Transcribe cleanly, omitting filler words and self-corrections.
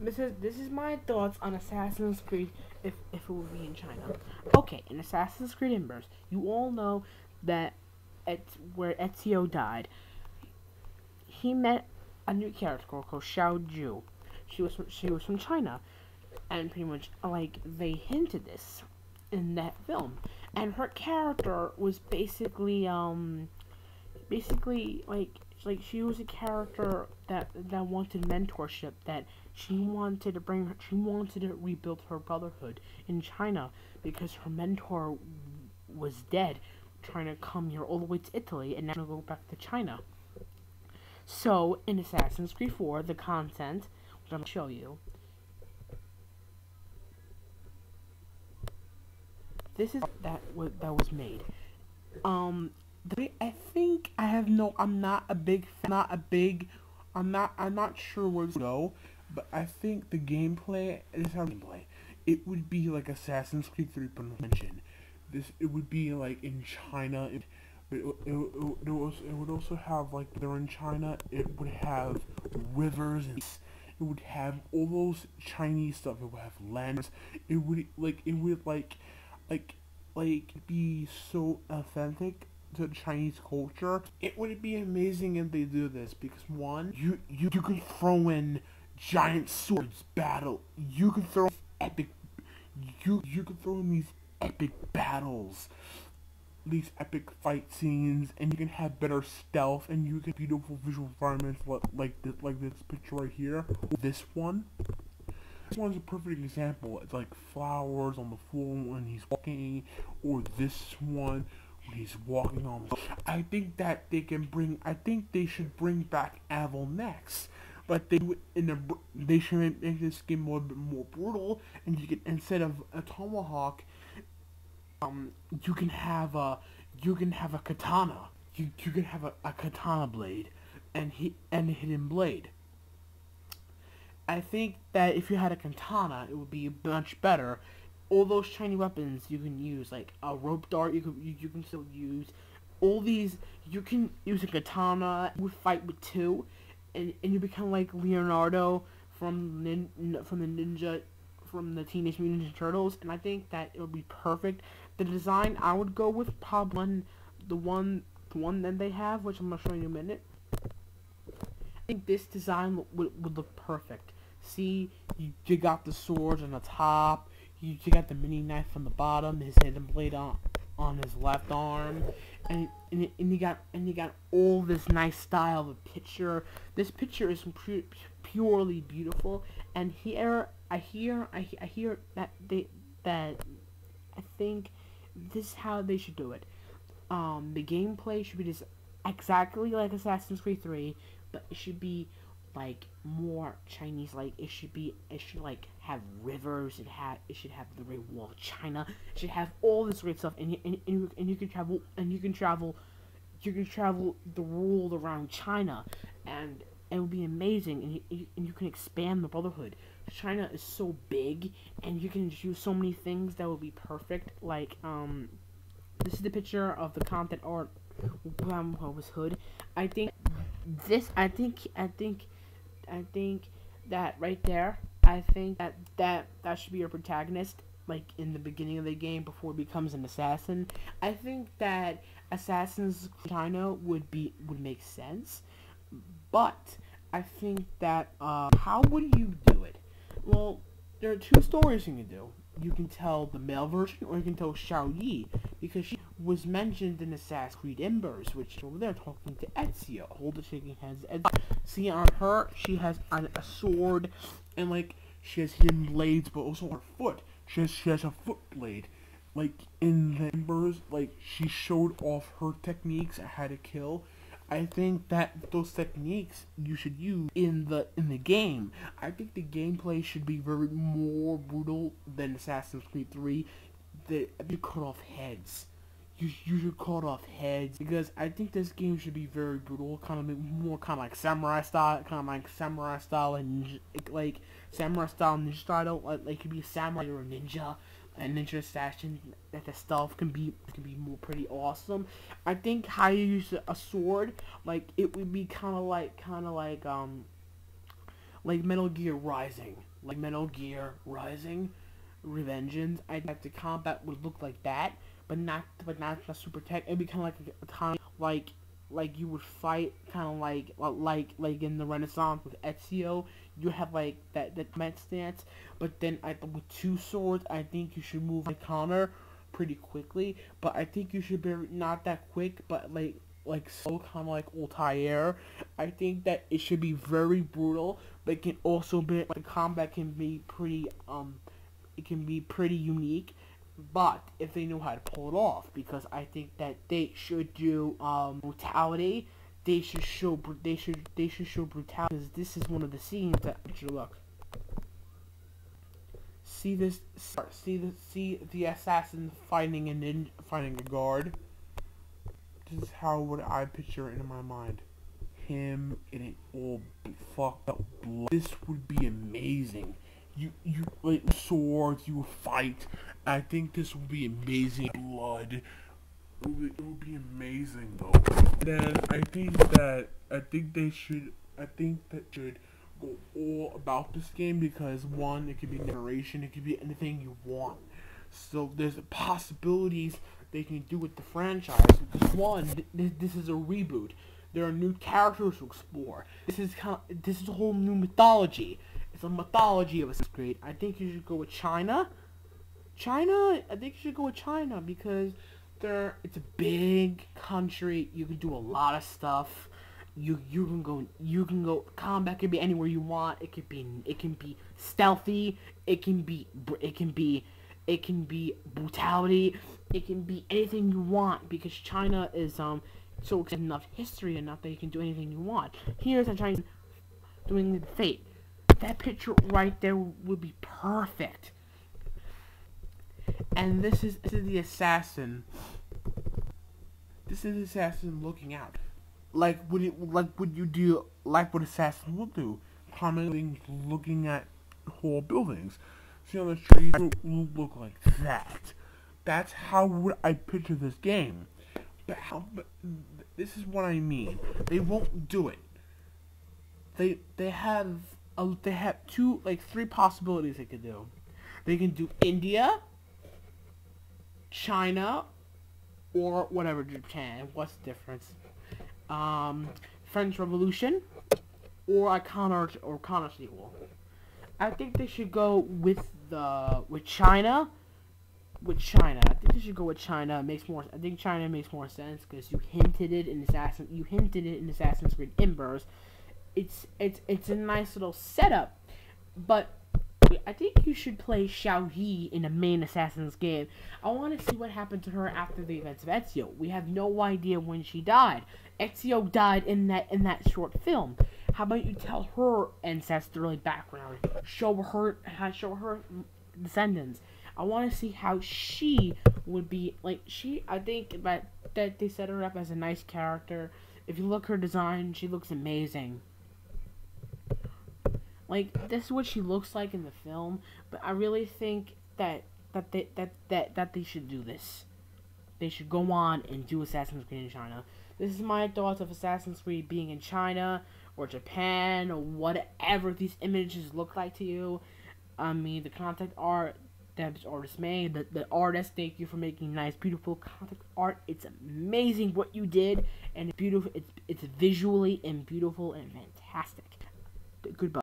This is my thoughts on Assassin's Creed if it would be in China. Okay, in Assassin's Creed Embers, you all know that where Ezio died, he met a new character called Xiao Ju. She was from China, and pretty much like they hinted this in that film, and her character was basically like she was a character that wanted mentorship, that she wanted to rebuild her brotherhood in China because her mentor was dead, trying to come here all the way to Italy and now go back to China. So in Assassin's Creed 4, the content, which I'm gonna show you, this is that was made. I think I have no. I'm not a big. Not a big. I'm not sure where to go, but I think the gameplay is how gameplay. It would be like Assassin's Creed 3 mentioned. It would be like in China. It would also have like they're in China. It would have rivers and it would have all those Chinese stuff. It would have lands. It would like be so authentic to Chinese culture. It would be amazing if they do this because one, you can throw in giant swords battle. You can throw epic. You can throw in these epic battles, these epic fight scenes, and you can have better stealth, and you can beautiful visual environments like this picture right here. This one. This one's a perfect example. It's like flowers on the floor when he's walking, or this one when he's walking on. I think that they can bring. I think they should bring back Avil next, but they should make this game a bit more brutal. And you can, instead of a tomahawk, you can have a katana. You can have a katana blade, and a hidden blade. I think that if you had a katana, it would be much better. All those Chinese weapons you can use, like a rope dart, you can still use. All these, you can use a katana. You would fight with two, and you become like Leonardo from the Teenage Mutant Ninja Turtles. And I think that it would be perfect. The design I would go with probably the one that they have, which I'm gonna show you in a minute. I think this design would look perfect. See, you got the swords on the top, you got the mini knife on the bottom, his hidden blade on his left arm, and you got all this nice style of a picture. This picture is purely beautiful, and here I hear that I think this is how they should do it. The gameplay should be just exactly like Assassin's Creed 3, but it should be like more Chinese. Like it should like have rivers. It should have the Great Wall of China. It should have all this great stuff, and you can travel the world around China, and it would be amazing. And you can expand the Brotherhood. China is so big, and you can use so many things that would be perfect. Like this is the picture of the content art. Was Hood. I think that right there. I think that should be your protagonist, like in the beginning of the game before he becomes an assassin. I think that Assassin's China would make sense, but I think that how would you do it? Well, there are two stories you can do. You can tell the male version, or you can tell Xiao Yi, because she was mentioned in Assassin's Creed Embers, which is over there talking to Ezio, holding shaking hands. See, on her, she has a sword, and like she has hidden blades, but also on her foot, she has a foot blade. Like in the Embers, like she showed off her techniques at how to kill. I think that those techniques you should use in the game. I think the gameplay should be very more brutal than Assassin's Creed 3. You cut off heads. You should cut off heads, because I think this game should be very brutal, kind of like samurai style, and like samurai style ninja style. Like it could be a samurai or a ninja. And ninja assassin, that the stealth can be more pretty awesome. I think how you use a sword, like it would be kind of like like Metal Gear Rising, Revengeance. I think the combat would look like that, but not just super tech. It'd be kind of like a time like you would fight kind of like in the Renaissance with Ezio. You have like that combat stance, but then with two swords, I think you should move like Connor pretty quickly. But I think you should be not that quick, but like slow, kind of like Altair. I think that it should be very brutal, but it can also be like combat can be pretty it can be pretty unique, but if they know how to pull it off, because I think that they should do brutality. They should show brutality, because this is one of the scenes that look. See this? See the assassin fighting a guard. This is how would I picture it in my mind. Him in it all fucked up blood. This would be amazing. You like swords, you fight. I think this would be amazing. Blood. It would be amazing though. Then I think that should go all about this game, because one, it could be narration, it could be anything you want. So there's possibilities they can do with the franchise. Because one, this is a reboot. There are new characters to explore. This is a whole new mythology. It's a mythology of Assassin's Creed. I think you should go with China. I think you should go with China, because it's a big country. You can do a lot of stuff. You can go. Combat can be anywhere you want. It can be stealthy. It can be brutality. It can be anything you want, because China is so enough history enough that you can do anything you want. Here's a China doing the Fate. That picture right there would be perfect. And this is the assassin. This is the assassin looking out. Like what assassin will do? Commenting, looking at whole buildings. See on the trees will look like that. That's how would I picture this game. But this is what I mean. They won't do it. They have three possibilities they could do. They can do India, China, or whatever, Japan. What's the difference? French Revolution, or Connor sequel. I think they should go with China. I think they should go with China. I think China makes more sense, because you hinted it in Assassin's Creed Embers. It's a nice little setup, but I think you should play Xiao Yi in a main Assassin's game. I want to see what happened to her after the events of Ezio. We have no idea when she died. Ezio died in that short film. How about you tell her ancestral background? Show her descendants. I want to see how she would be like. I think that they set her up as a nice character. If you look her design, she looks amazing. Like, this is what she looks like in the film, but I really think that they should do this. They should go on and do Assassin's Creed in China. This is my thoughts of Assassin's Creed being in China or Japan or whatever these images look like to you. I mean, the concept art that the artist made, the artist, thank you for making nice, beautiful concept art. It's amazing what you did, and it's beautiful. It's visually and beautiful and fantastic. Goodbye.